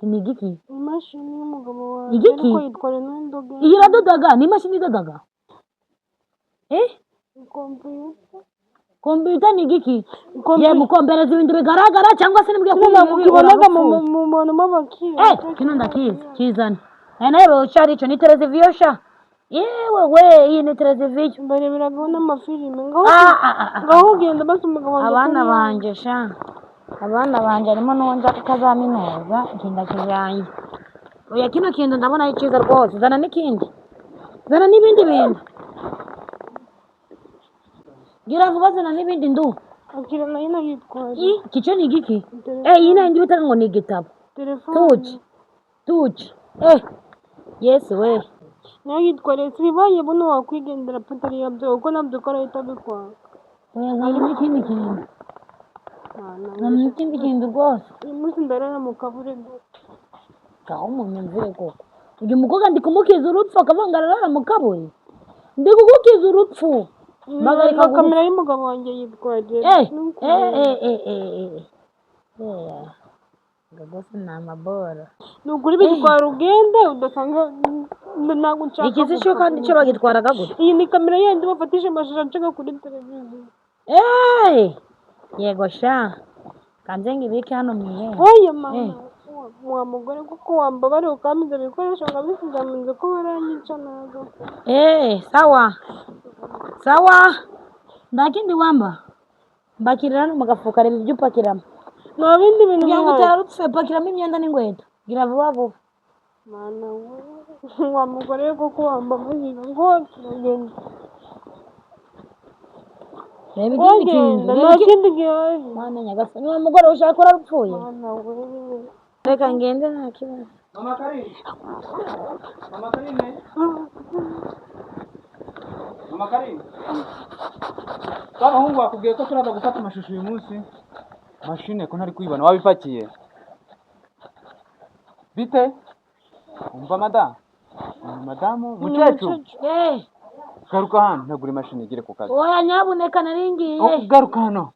Ni igiki? Imashini y'umugabo wawe Igiki? ariko yitwara n'indoga. Iyi iradodaga? Ni imashini idodaga? Computer ni igiki? Ye mukombereza ibintu bigaragara cyangwa se nibwiye kubonaga mu muntu mabakira. Kino ndakizi kizana. Nayo cyari cyo ni televiziyo sha. Yewe we iyi ni televiziyo. Bareberaga n'amafilime ngaho ugenda basi umugabo wanjye. Abana banje sha. Abana banje arimo nonja kazaminuza ikinda kijanye. Oya kino kintu ndabona ari cyiza rwose. Zana n'ikindi. Zana n'ibindi bintu. Gira vuba zana n'ibindi ndu. Akira nayo nagitwaye. Kicho ni igiki? Iyi nandi bitanga ngo ni igitabo. Telefone. Tuchi. Yes we. Nagitware sibaye buno wakwigendera patari yabyo uko nabyo kora itabikwa. Oya zana n'ikindi kintu. Zana n'ikindi kintu rwose. Umunsi ndarara mu kabure ngo. Kaho munyumvire koko. Uyu mukobwa ndi kumukiza urupfu akavangarara mu kaburi. Ndi kugukiza urupfu. Magarika kamera y'umugabo wanjye yitwaje. Gagose ni amabora. Nukuri bitwara ugende udasanga ntabwo nshaka. Ikizi cyo kandi cyo bagitwaraga gute? Iyi ni kamera yandi bafatisha amashusho nshaka kuri televiziyo. Yego sha. Kanze ngibike hano mwihe. Oya mama. Wa mugore kuko wambabare ukamiza ibikoresho ngabisiga mu nzu ko baranyica nago. Sawa. Sawa. Ndakindi wamba. Mbakirira no mugafuka reba ibyo upakiramo. Nta bindi bintu byagutera rutse pakiramo imyenda n'ingweto. Gira vuba vuba. Mana we. Wa mugore kuko wambabare ngo turagenda. Reba ikindi kintu. Nakindi gihe. Mana nyagasani wa mugore ushaka kora rupfuye. Mana we. Reka ngende nta kibazo. Mama Karine. Mama Karine. Mama Karine. Bahungu bakubwiye ko turaza gufata amashusho uyu munsi. Mashine ko ntari kuyibona wabipakiye. Bite? Umva madamu mucecu. Garuka hano ntagura imashini igire ku kazi. Oya nyabuneka naringiye. Garuka hano.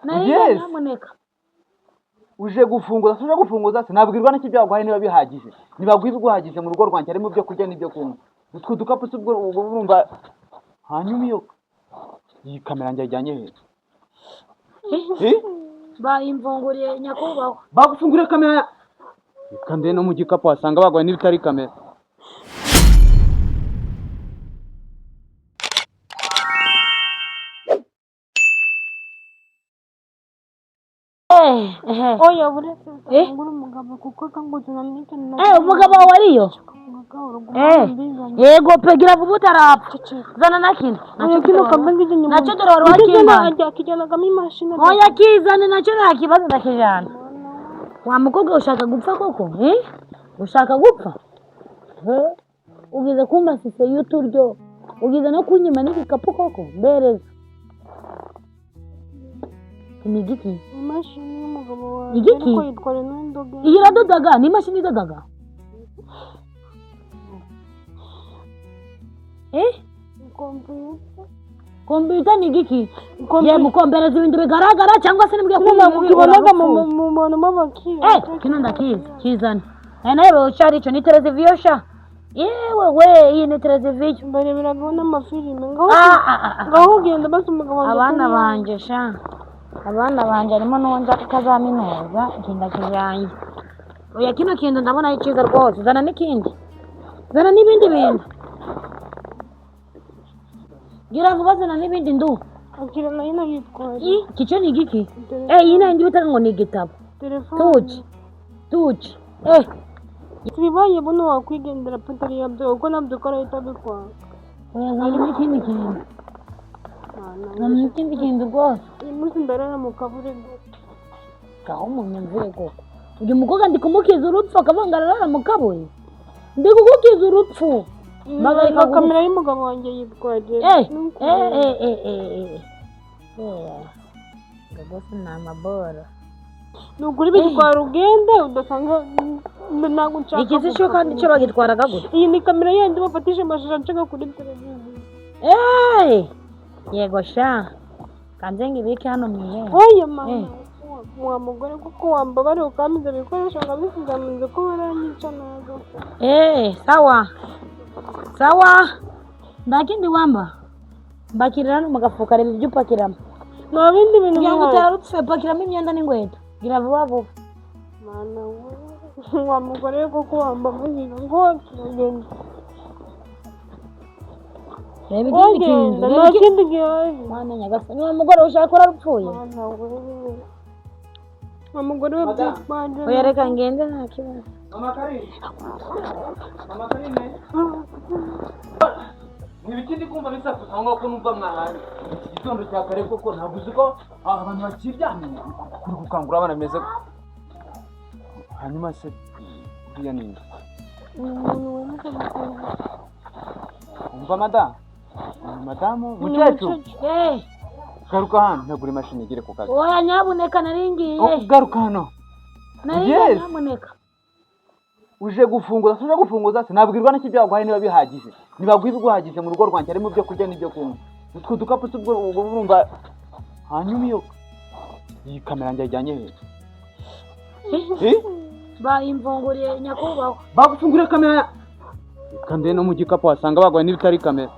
Naringiye nyabuneka. Uje gufunguza se nabwirwa n'iki byagwaye niba bihagije. Nibagwiza guhagije mu rugo rwanjye harimo byo kurya n'ibyo kunywa. Utwo dukapu subwo urumva hanyuma iyo iyi kamera njye ajyanye he? Bayimvunguriye nyakubahwa. Bagufunguriye kamera. Kandi no mu gikapu wasanga bagwaye n'ibitari kamera. Oya buretse ngura umugabo kuko kanguze namwite na. Umugabo wariyo? Yego pegira vuba utarapfa. Zana nakindi. Nacyo kino kambangije nyuma. Nacyo dore wari wakimba. Akijyanaga mu imashini. Oya kizane nacyo nta kibazo ndakijana. Wa mukobwa ushaka gupfa koko? Ushaka gupfa? Ugize kumba sise y'uturyo. Ugize no kunyima n'igikapu koko? Mbereza. Ni igiki? Imashini y'umugabo wawe igiki? ariko yitwara n'indoga. Iyi iradodaga? Ni imashini idodaga? Computer ni igiki? Ye mukombereza ibintu bigaragara cyangwa se nibwiye kubonaga mu muntu mabakira. Kino ndakizi kizana. Nayo cyari cyo ni televiziyo sha. Yewe we iyi ni televiziyo. Bareberaga n'amafilime ngaho ugenda basi umugabo wanjye. Abana banje sha. Abana banje arimo nonja kazaminuza ikinda kijanye. Oya kino kintu ndabona ari cyiza rwose. Zana n'ikindi. Zana n'ibindi bintu. Gira vuba zana n'ibindi ndu. Akira nayo nagitwaye. Kicho ni igiki? Iyi nandi bitanga ngo ni igitabo. Telefone. Tuchi. Sibaye buno wakwigendera patari yabyo uko nabyo kora itabikwa. Oya zana n'ikindi kintu. Zana n'ikindi kintu rwose. Umunsi ndarara mu kabure ngo. Kaho munyumvire koko. Uyu mukobwa ndi kumukiza urupfu akavangarara mu kaburi. Ndi kugukiza urupfu. Magarika kamera y'umugabo wanjye yitwaje. Gagose ni amabora. Nukuri bitwara ugende udasanga ntabwo nshaka. Ikizi cyo kandi cyo bagitwaraga gute? Iyi ni kamera yandi bafatisha amashusho nshaka kuri televiziyo. Yego sha. Kanze ngibike hano mwihe. Oya mama. wa mugore kuko wambabariye ukampiza ibikoresho nkabisiga mu nzu ko baranyica nazo. Sawa sawa, nta kindi wamba mbakirira hano mu gafuka, reba ibyo upakiramo. Nta bindi bintu kugira ngo utararutse pakiramo imyenda n'inkweto, gira vuba vuba. Mana we, wa mugore kuko wambabariye ngo tugende. Reba ikindi kintu, nta kindi gihari. Mana nyagasani, wa mugore ushaka urapfuye. Mana we, wa mugore we byitwaje. Oya reka ngende nta kibazo. Mama Karine n'ibiki ndi kumva bisakuza aho ngaho ko numva mwahari iki gitondo cya kare koko ntabwo uzi ko abantu bakiryamye kuri gukangura abana bameze. Hanyuma se buriya ni umva madamu mukecuru garuka hano ntagura imashini igere ku kazi. Oya nyabuneka naringiye. Garuka hano. Naringiye nyabuneka. Uje gufunguza sinabwirwa n'iki byaguhaye niba bihagije. Nibagwiza guhagije mu rugo rwanjye harimo byo kurya n'ibyo kunywa. Utwo dukapu tubwo urumva. Hanyuma iyo iyi kamera njye ijyanye he? Bayimvunguriye nyakubahwa. Bagufunguriye kamera. Kandi no mu gikapu wasanga bagwaye n'ibitari kamera.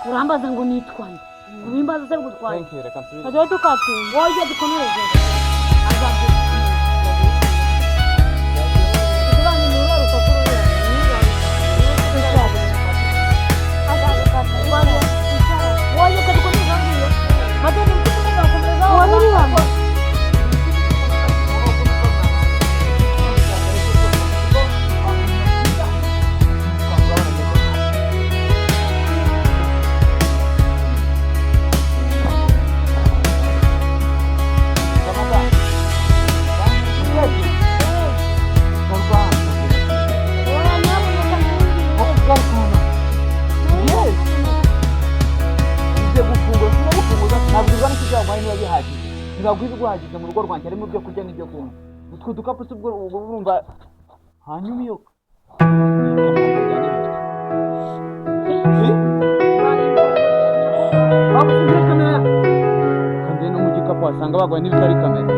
urambaza ngo nitwaye ubimbaza se gutwaye reka nsubire Hajya tukatunga. wowe dukomereze ntabwo niba bihagije ntibagwiza biguhagije mu rugo rwanjye harimo ibyo kurya n'ibyo kunywa. Utwo dukapu se ubwo urumva hanyuma iyo bamusimbire kamera kandi no mu gikapu wasanga bagwa n'ibitari kamera.